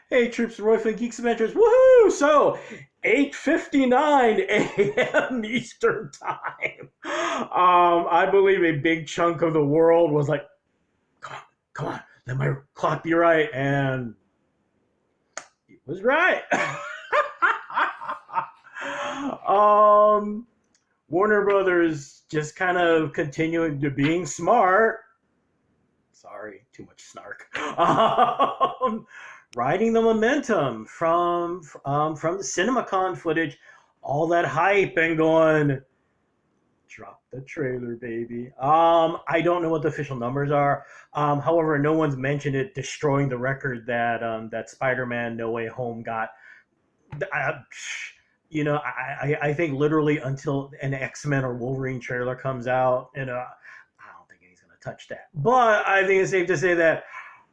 Hey troops, Roy from Geeks Adventures. Woohoo! So, 8:59 a.m. Eastern Time. I believe a big chunk of the world was like, come on, come on, let my clock be right. And it was right. um, Warner Brothers just kind of continuing to being smart. Sorry, too much snark. Riding the momentum from the CinemaCon footage, all that hype, and going, drop the trailer, baby. I don't know what the official numbers are. However, no one's mentioned it destroying the record that Spider-Man No Way Home got. I, I think literally until an X-Men or Wolverine trailer comes out, I don't think he's going to touch that. But I think it's safe to say that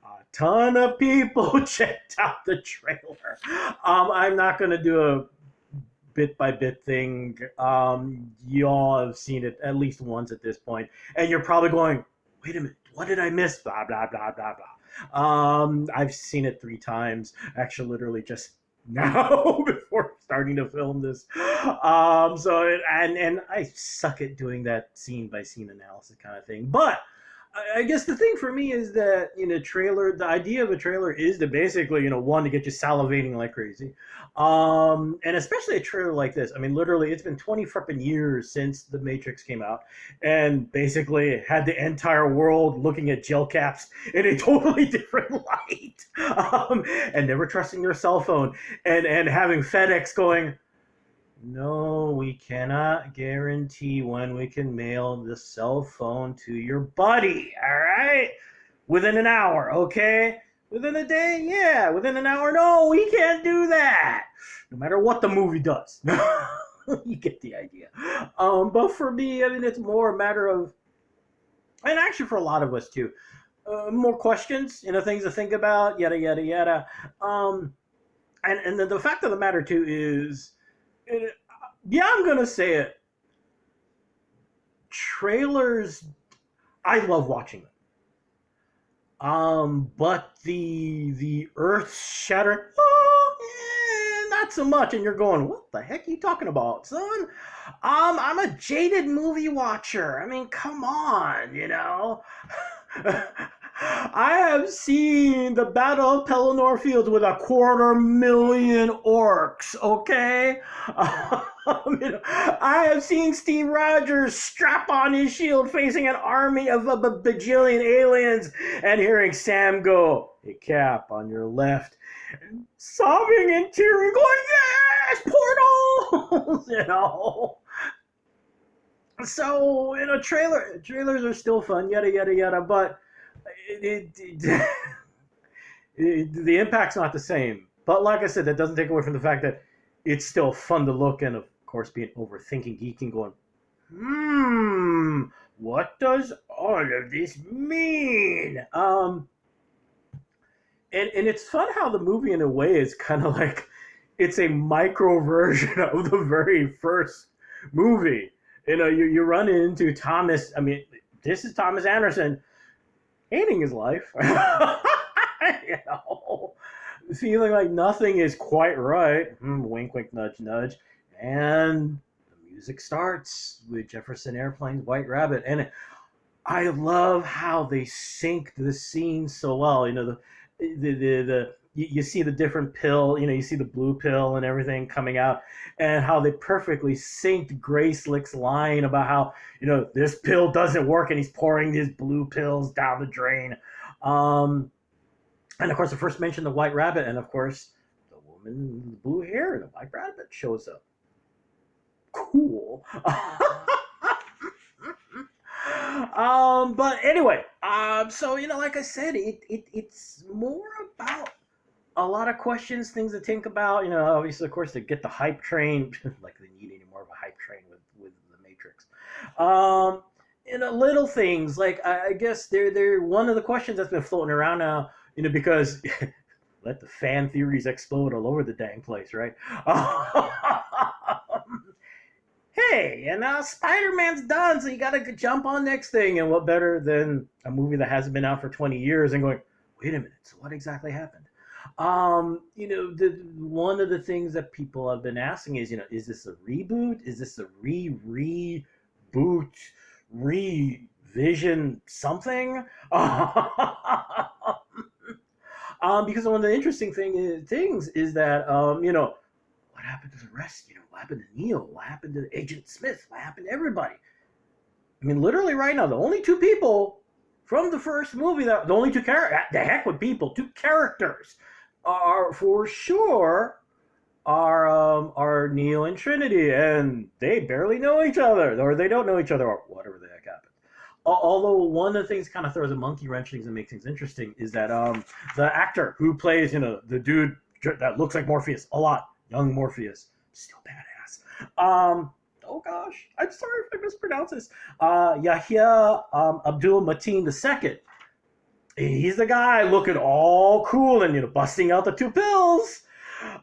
a ton of people checked out the trailer. I'm not going to do a bit by bit thing. You all have seen it at least once at this point, and you're probably going, "Wait a minute, what did I miss?" Blah blah blah blah blah. I've seen it 3 times, actually, literally just now before starting to film this. And I suck at doing that scene by scene analysis kind of thing, but I guess the thing for me is that the idea of a trailer is to basically one, to get you salivating like crazy, and especially a trailer like this. I mean, literally, it's been 20 frippin' years since The Matrix came out, and basically had the entire world looking at gel caps in a totally different light, and never trusting their cell phone, and having FedEx going, no, we cannot guarantee when we can mail the cell phone to your buddy, all right? Within an hour, okay? Within a day? Yeah. Within an hour? No, we can't do that. No matter what the movie does. You get the idea. But for me, I mean, it's more a matter of, and actually for a lot of us too, more questions, things to think about, yada, yada, yada. And the fact of the matter too is, yeah, I'm gonna say it. Trailers, I love watching them. But the earth shattering, not so much. And you're going, what the heck are you talking about, son? I'm a jaded movie watcher. I mean, come on. I have seen the Battle of Pelennor Fields with 250,000 orcs, okay? I have seen Steve Rogers strap on his shield facing an army of a bajillion aliens and hearing Sam go, "Hey, Cap, on your left," sobbing and tearing, going, "Yes, portals!" So, trailers are still fun, yada, yada, yada, but the impact's not the same. But like I said, that doesn't take away from the fact that it's still fun to look, and of course being overthinking, geeking, going, what does all of this mean? And it's fun how the movie in a way is kind of like, it's a micro version of the very first movie. You run into Thomas, I mean, this is Thomas Anderson hating his life, feeling like nothing is quite right. Wink, wink, nudge, nudge. And the music starts with Jefferson Airplane's White Rabbit. And I love how they sync the scene so well. You see the different pill, you see the blue pill and everything coming out, and how they perfectly synced Grace Slick's line about how, this pill doesn't work, and he's pouring these blue pills down the drain. And of course, the first mention the White Rabbit, and of course, the woman with the blue hair and the White Rabbit shows up. Cool. But anyway, so, like I said, it's more about a lot of questions, things to think about. Obviously, of course, to get the hype train, like they need any more of a hype train with the Matrix. Little things like, I guess they're one of the questions that's been floating around now. Because let the fan theories explode all over the dang place, right? Hey, and now Spider-Man's done, so you gotta jump on next thing. And what better than a movie that hasn't been out for 20 years and going, wait a minute, so what exactly happened? One of the things that people have been asking is, is this a reboot? Is this a reboot, revision something? Because one of the interesting things is that, what happened to the rest? What happened to Neo? What happened to Agent Smith? What happened to everybody? I mean, literally right now, the only two people from the first movie, the only two characters, the heck with people, two characters are for sure are Neo and Trinity, and they barely know each other, or they don't know each other, or whatever the heck happened. Although one of the things kind of throws a monkey wrench things and makes things interesting is that the actor who plays the dude that looks like Morpheus a lot, young Morpheus, still badass. Oh gosh, I'm sorry if I mispronounce this. Yahya Abdul Mateen II. He's the guy looking all cool and busting out the two pills.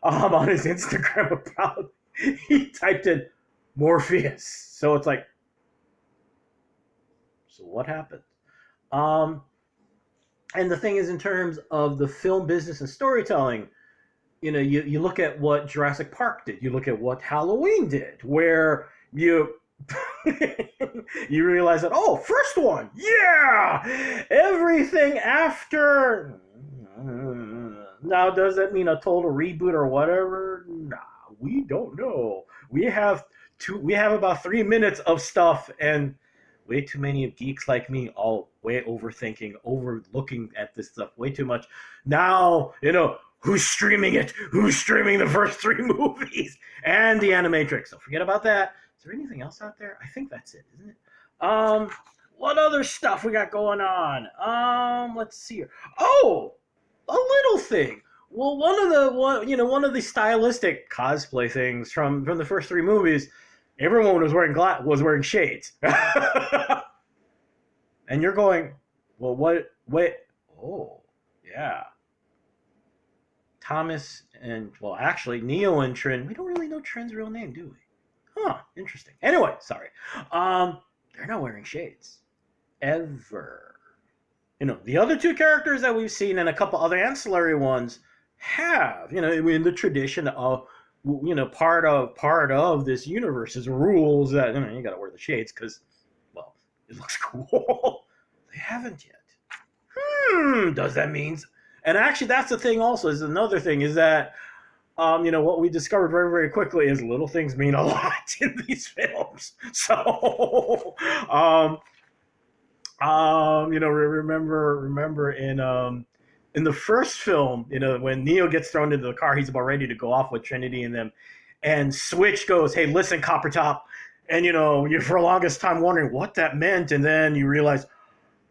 On his Instagram about, he typed in Morpheus. So it's like, so what happened? And the thing is, in terms of the film business and storytelling, you look at what Jurassic Park did. You look at what Halloween did, where you you realize that, oh, first one, yeah! Everything after... Now, does that mean a total reboot or whatever? Nah, we don't know. We have about 3 minutes of stuff, and way too many of geeks like me all way overthinking, overlooking at this stuff way too much. Now, who's streaming it? Who's streaming the first 3 movies? And the Animatrix. So forget about that. Is there anything else out there? I think that's it, isn't it? What other stuff we got going on? Let's see here. Oh, a little thing. Well, one of the stylistic cosplay things from the first 3 movies, everyone was wearing shades. And you're going, well, what? Wait. Oh, yeah. Thomas and, well, actually, Neo and Trin. We don't really know Trin's real name, do we? Huh, interesting. Anyway, sorry. They're not wearing shades. Ever. The other 2 characters that we've seen and a couple other ancillary ones have, in the tradition of, part of this universe's rules that, you got to wear the shades because, well, it looks cool. They haven't yet. Does that mean... And actually, that's the thing also, is another thing, is that, what we discovered very, very quickly is little things mean a lot in these films. So, remember in the first film, when Neo gets thrown into the car, he's about ready to go off with Trinity and them, and Switch goes, "Hey, listen, Copper Top," and you're for the longest time wondering what that meant, and then you realize,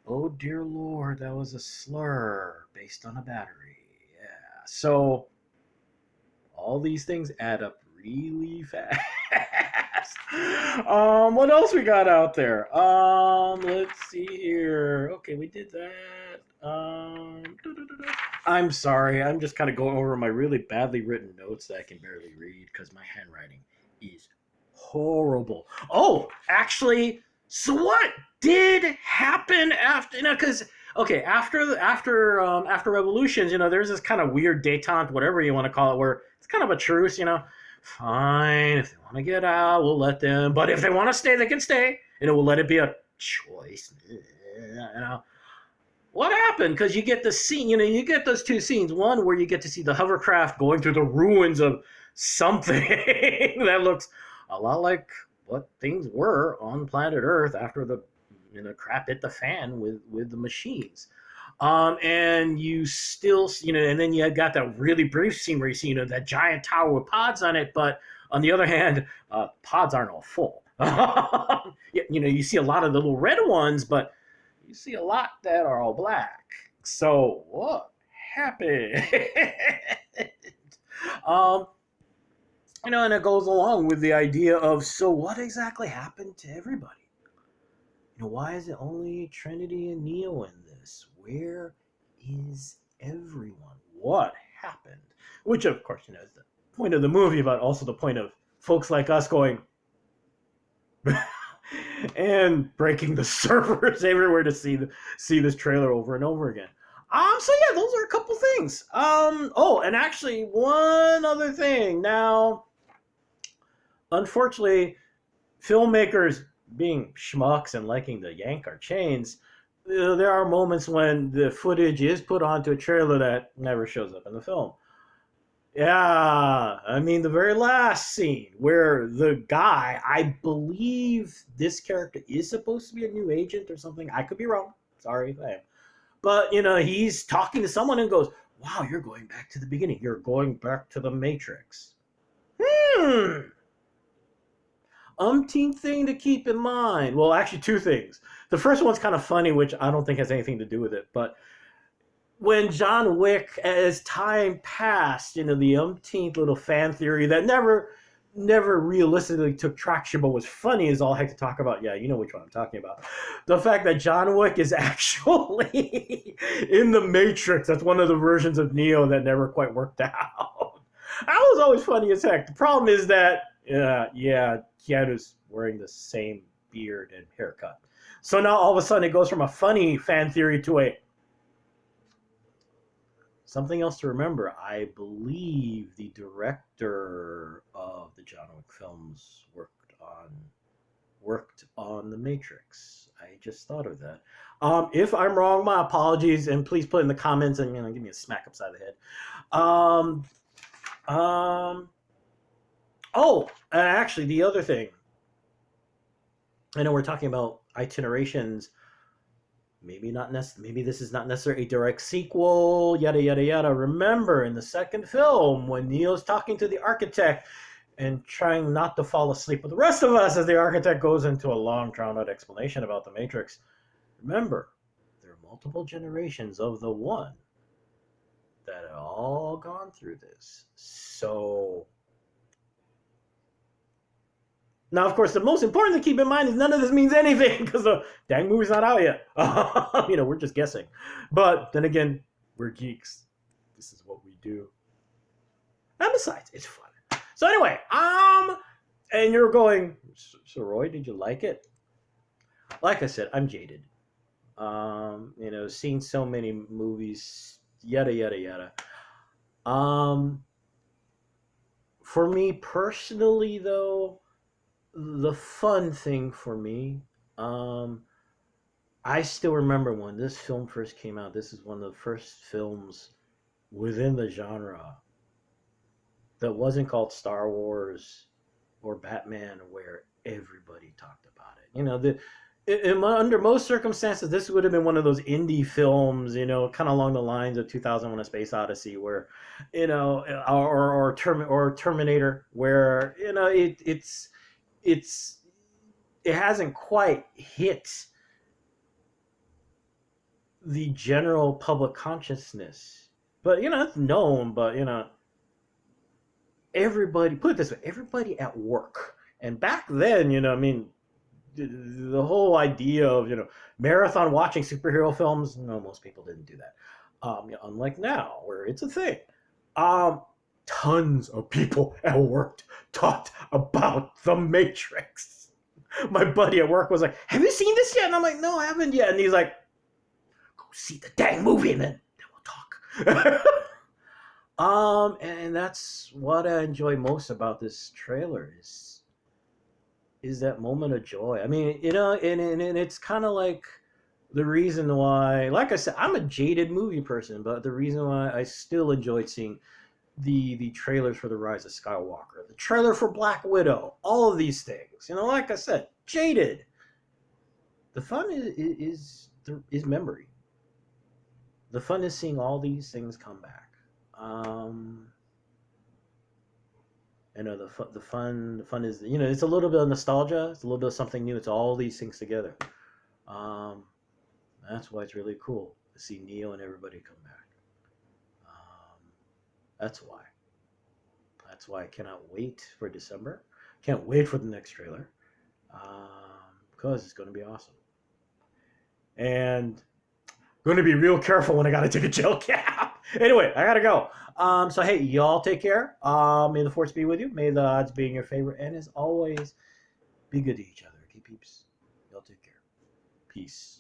oh dear Lord, that was a slur based on a battery. Yeah, so all these things add up really fast. What else we got out there? Let's see here. Okay, we did that. I'm sorry. I'm just kind of going over my really badly written notes that I can barely read because my handwriting is horrible. Oh, actually, so what did happen after? Because after Revolutions, there's this kind of weird détente, whatever you want to call it, where it's kind of a truce. Fine, if they want to get out, we'll let them. But if they want to stay, they can stay. We'll let it be a choice. What happened? Because you get the scene, you get those 2 scenes. One where you get to see the hovercraft going through the ruins of something that looks a lot like what things were on planet Earth after the crap hit the fan with the machines. And you still, and then you got that really brief scene where you see, that giant tower with pods on it. But on the other hand, pods aren't all full. You see a lot of the little red ones, but you see a lot that are all black. So what happened? And it goes along with the idea of, so what exactly happened to everybody? Why is it only Trinity and Neo in this? Where is everyone? What happened? Which, of course, is the point of the movie, but also the point of folks like us going and breaking the servers everywhere to see this trailer over and over again. So yeah, those are a couple things. Oh, and actually one other thing. Now, unfortunately, filmmakers being schmucks and liking to yank our chains, there are moments when the footage is put onto a trailer that never shows up in the film. Yeah, I mean the very last scene where the guy, I believe this character is supposed to be a new agent or something. I could be wrong. Sorry if I am. But he's talking to someone and goes, "Wow, you're going back to the beginning. You're going back to the Matrix." Hmm. Umpteen thing to keep in mind. Well, actually, two things. The first one's kind of funny, which I don't think has anything to do with it. But when John Wick, as time passed, the umpteenth little fan theory that never realistically took traction, but was funny is all I had to talk about. Yeah, you know which one I'm talking about. The fact that John Wick is actually in the Matrix. That's one of the versions of Neo that never quite worked out. That was always funny as heck. The problem is that, Keanu's wearing the same beard and haircut. So now all of a sudden it goes from a funny fan theory to a something else to remember. I believe the director of the John Wick films worked on The Matrix. I just thought of that. If I'm wrong, my apologies, and please put in the comments and give me a smack upside the head. Oh, and actually, the other thing. I know we're talking about itinerations. Maybe not. Maybe this is not necessarily a direct sequel. Yada yada yada. Remember, in the second film, when Neo's talking to the architect and trying not to fall asleep with the rest of us as the architect goes into a long, drawn-out explanation about the Matrix. Remember, there are multiple generations of the one that have all gone through this. So now, of course, the most important to keep in mind is none of this means anything because the dang movie's not out yet. We're just guessing. But then again, we're geeks. This is what we do. And besides, it's fun. So anyway, and you're going, so Roy, did you like it? Like I said, I'm jaded. Seen so many movies, yada yada yada. For me personally, though, the fun thing for me, I still remember when this film first came out. This is one of the first films within the genre that wasn't called Star Wars or Batman, where everybody talked about it. Under most circumstances, this would have been one of those indie films, kind of along the lines of 2001: A Space Odyssey, where, or Terminator, where it hasn't quite hit the general public consciousness, but it's known. But everybody, put it this way, everybody at work, and back then, the whole idea of marathon watching superhero films, no, most people didn't do that. Unlike now, where it's a thing. Tons of people at work talked about The Matrix. My buddy at work was like, "Have you seen this yet?" And I'm like, "No, I haven't yet." And he's like, "Go see the dang movie, and then we'll talk." And that's what I enjoy most about this trailer is that moment of joy. I mean, and it's kind of like the reason why, like I said, I'm a jaded movie person, but the reason why I still enjoyed seeing the trailers for The Rise of Skywalker, the trailer for Black Widow, all of these things. Like I said, jaded. The fun is memory. The fun is seeing all these things come back. The fun is, it's a little bit of nostalgia. It's a little bit of something new. It's all these things together. That's why it's really cool to see Neo and everybody come back. That's why. That's why I cannot wait for December. Can't wait for the next trailer. Because it's going to be awesome. And going to be real careful when I got to take a gel cap. Anyway, I got to go. So, hey, y'all take care. May the force be with you. May the odds be in your favor. And as always, be good to each other. Okay, peeps? Y'all take care. Peace.